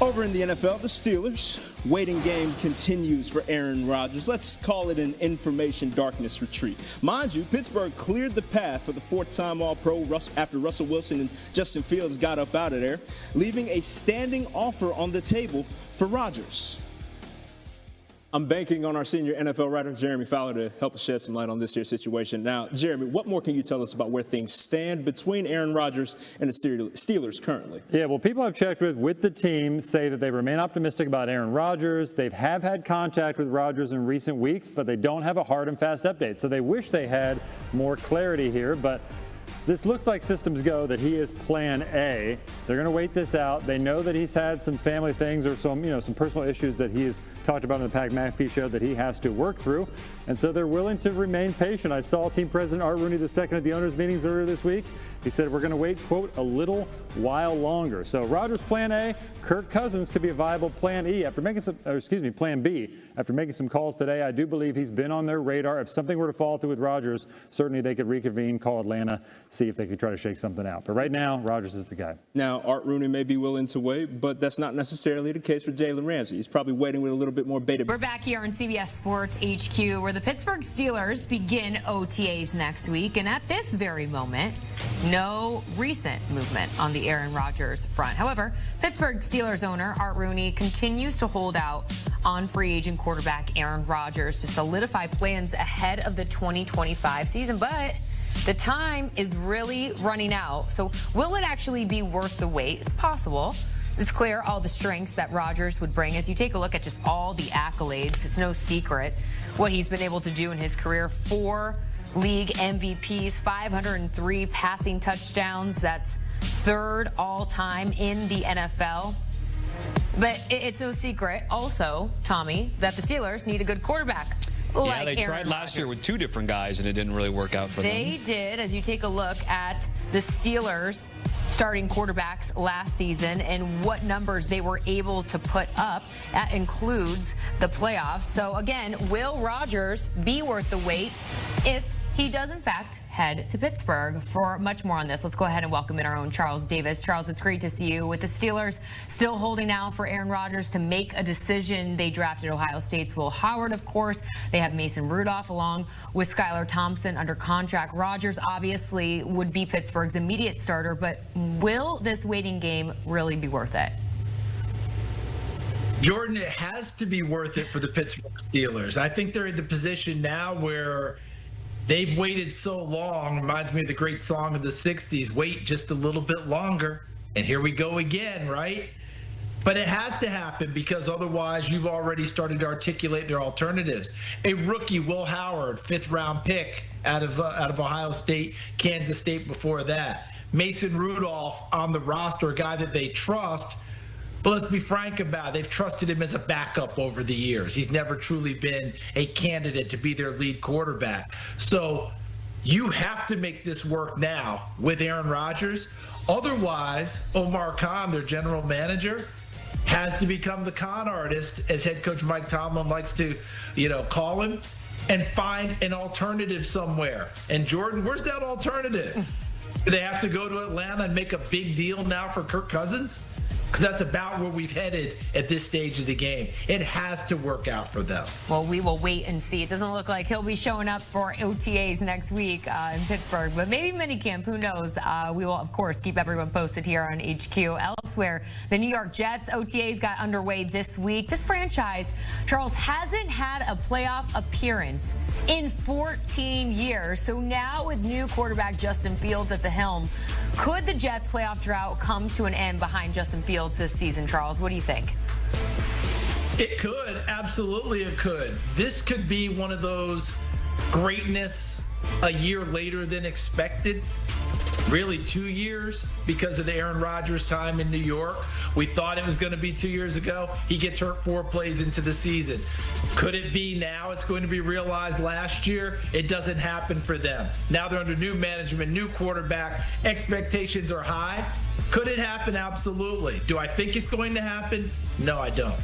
Over in the NFL, the Steelers' waiting game continues for Aaron Rodgers. Let's call it an information darkness retreat. Mind you, Pittsburgh cleared the path for the fourth-time All-Pro after Russell Wilson and Justin Fields got up out of there, leaving a standing offer on the table for Rodgers. I'm banking on our senior NFL writer, Jeremy Fowler, to help us shed some light on this here situation. Now, Jeremy, what more can you tell us about where things stand between Aaron Rodgers and the Steelers currently? Yeah, well, people I've checked with the team say that they remain optimistic about Aaron Rodgers. They have had contact with Rodgers in recent weeks, but they don't have a hard and fast update. So they wish they had more clarity here, but this looks like systems go that he is plan A. They're going to wait this out. They know that he's had some family things or some personal issues that he's talked about in the Pat McAfee show that he has to work through. And so they're willing to remain patient. I saw team president Art Rooney II at the owners' meetings earlier this week. He said, we're going to wait, quote, a little while longer. So Rodgers plan A, Kirk Cousins could be a viable plan B. After making some calls today, I do believe he's been on their radar. If something were to fall through with Rodgers, certainly they could reconvene, call Atlanta, see if they could try to shake something out. But right now, Rodgers is the guy. Now, Art Rooney may be willing to wait, but that's not necessarily the case for Jalen Ramsey. He's probably waiting with a little bit more bated. We're back here on CBS Sports HQ, where the Pittsburgh Steelers begin OTAs next week. And at this very moment, no recent movement on the Aaron Rodgers front. However, Pittsburgh Steelers owner Art Rooney continues to hold out on free agent quarterback Aaron Rodgers to solidify plans ahead of the 2025 season. But the time is really running out. So will it actually be worth the wait? It's possible. It's clear all the strengths that Rodgers would bring. As you take a look at just all the accolades, it's no secret what he's been able to do in his career. 4 league MVPs, 503 passing touchdowns. That's third all-time in the NFL. But it's no secret also, Tommy, that the Steelers need a good quarterback. Yeah, they tried last year with 2 different guys, and it didn't really work out for them. They did, as you take a look at the Steelers starting quarterbacks last season and what numbers they were able to put up. That includes the playoffs. So, again, will Rodgers be worth the wait if he does, in fact, head to Pittsburgh? For much more on this, let's go ahead and welcome in our own Charles Davis. Charles, it's great to see you. With the Steelers still holding out for Aaron Rodgers to make a decision, they drafted Ohio State's Will Howard, of course. They have Mason Rudolph along with Skylar Thompson under contract. Rodgers obviously would be Pittsburgh's immediate starter, but will this waiting game really be worth it? Jordan, it has to be worth it for the Pittsburgh Steelers. I think they're in the position now where they've waited so long. Reminds me of the great song of the 60s, wait just a little bit longer. And here we go again, right? But it has to happen because otherwise you've already started to articulate their alternatives. A rookie, Will Howard, 5th-round pick out of Ohio State, Kansas State before that. Mason Rudolph on the roster, a guy that they trust. But let's be frank about it. They've trusted him as a backup over the years. He's never truly been a candidate to be their lead quarterback. So you have to make this work now with Aaron Rodgers. Otherwise, Omar Khan, their general manager, has to become the con artist, as head coach Mike Tomlin likes to, call him, and find an alternative somewhere. And Jordan, where's that alternative? Do they have to go to Atlanta and make a big deal now for Kirk Cousins? Because that's about where we've headed at this stage of the game. It has to work out for them. Well, we will wait and see. It doesn't look like he'll be showing up for OTAs next week in Pittsburgh, but maybe minicamp, who knows? We will, of course, keep everyone posted here on HQ. Elsewhere, the New York Jets OTAs got underway this week. This franchise, Charles, hasn't had a playoff appearance in 14 years. So now with new quarterback Justin Fields at the helm, could the Jets' playoff drought come to an end behind Justin Fields this season, Charles? What do you think? It could. Absolutely it could. This could be one of those greatness a year later than expected. Really 2 years because of the Aaron Rodgers time in New York. We thought it was going to be 2 years ago. He gets hurt 4 plays into the season. Could it be now it's going to be realized last year? It doesn't happen for them. Now they're under new management, new quarterback. Expectations are high. Could it happen? Absolutely. Do I think it's going to happen? No, I don't.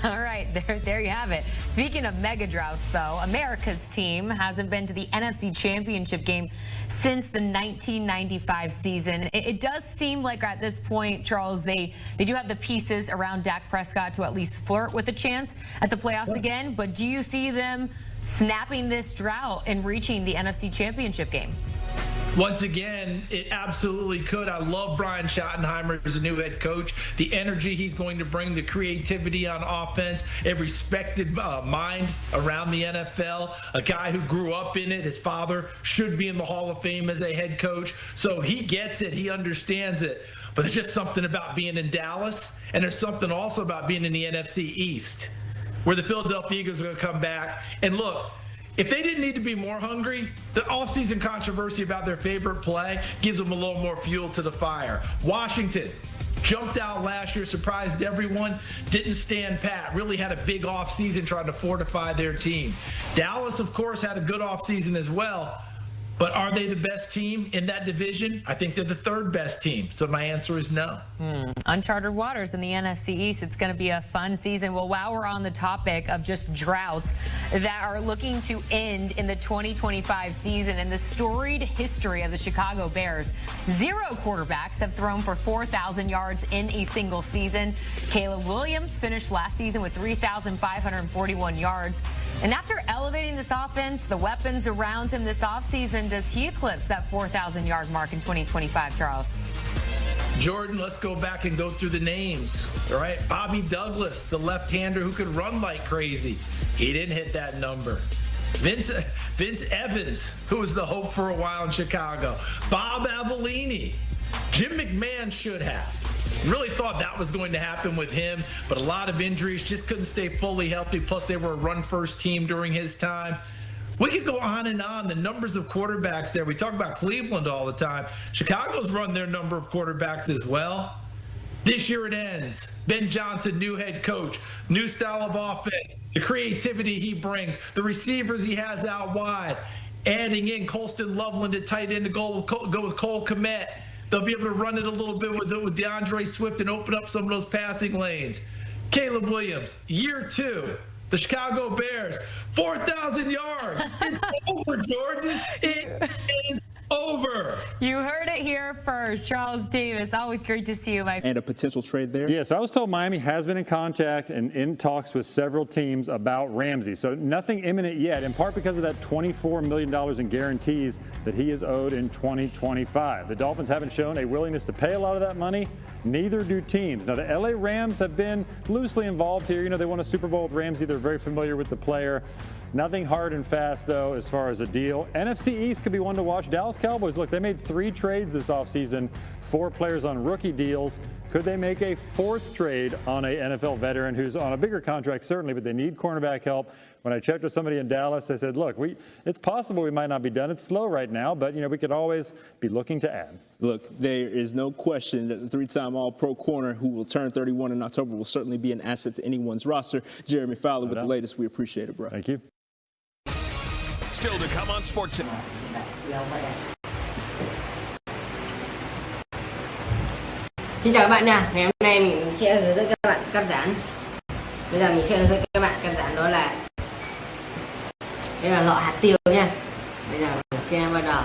All right, there you have it. Speaking of mega droughts, though, America's team hasn't been to the NFC Championship game since the 1995 season. It does seem like at this point, Charles, they do have the pieces around Dak Prescott to at least flirt with a chance at the playoffs again. But do you see them snapping this drought and reaching the NFC Championship game? Once again, it absolutely could. I love Brian Schottenheimer as a new head coach. The energy he's going to bring, the creativity on offense, a respected mind around the NFL, a guy who grew up in it. His father should be in the Hall of Fame as a head coach. So he gets it. He understands it. But there's just something about being in Dallas, and there's something also about being in the NFC East, where the Philadelphia Eagles are going to come back. And look, if they didn't need to be more hungry, the offseason controversy about their favorite play gives them a little more fuel to the fire. Washington jumped out last year, surprised everyone, didn't stand pat, really had a big offseason trying to fortify their team. Dallas, of course, had a good offseason as well. But are they the best team in that division? I think they're the third best team. So my answer is no. Uncharted waters in the NFC East. It's going to be a fun season. Well, while we're on the topic of just droughts that are looking to end in the 2025 season and the storied history of the Chicago Bears, 0 quarterbacks have thrown for 4,000 yards in a single season. Caleb Williams finished last season with 3,541 yards. And after elevating this offense, the weapons around him this offseason, does he eclipse that 4,000-yard mark in 2025, Charles? Jordan, let's go back and go through the names. All right, Bobby Douglas, the left-hander who could run like crazy. He didn't hit that number. Vince Evans, who was the hope for a while in Chicago. Bob Avellini. Jim McMahon should have. Really thought that was going to happen with him, but a lot of injuries, just couldn't stay fully healthy. Plus, they were a run-first team during his time. We could go on and on. The numbers of quarterbacks there. We talk about Cleveland all the time. Chicago's run their number of quarterbacks as well. This year it ends. Ben Johnson, new head coach, new style of offense, the creativity he brings, the receivers he has out wide, adding in Colston Loveland at tight end to go with Cole Kmet. They'll be able to run it a little bit with DeAndre Swift and open up some of those passing lanes. Caleb Williams, year 2. The Chicago Bears, 4,000 yards. It's over, Jordan. It is over. You heard it here first. Charles Davis, always great to see you, Mike. And a potential trade there? Yeah, so I was told Miami has been in contact and in talks with several teams about Ramsey. So nothing imminent yet, in part because of that $24 million in guarantees that he is owed in 2025. The Dolphins haven't shown a willingness to pay a lot of that money. Neither do teams. Now, the LA Rams have been loosely involved here. You know, they won a Super Bowl with Ramsey. They're very familiar with the player. Nothing hard and fast, though, as far as a deal. NFC East could be one to watch. Dallas Cowboys, look, they made 3 trades this offseason, 4 players on rookie deals. Could they make a 4th trade on an NFL veteran who's on a bigger contract, certainly, but they need cornerback help? When I checked with somebody in Dallas, they said, look, it's possible we might not be done. It's slow right now, but, you know, we could always be looking to add. Look, there is no question that the 3-time All-Pro corner who will turn 31 in October will certainly be an asset to anyone's roster. Jeremy Fowler with the latest. We appreciate it, bro. Thank you. Still to come on SportsCenter. Xin chào các bạn nha. Ngày hôm nay mình sẽ hướng dẫn các bạn cắt giản. Bây giờ mình sẽ hướng dẫn các bạn cắt giản đó là đây là lọ hạt tiêu nha. Bây giờ mình sẽ bắt đầu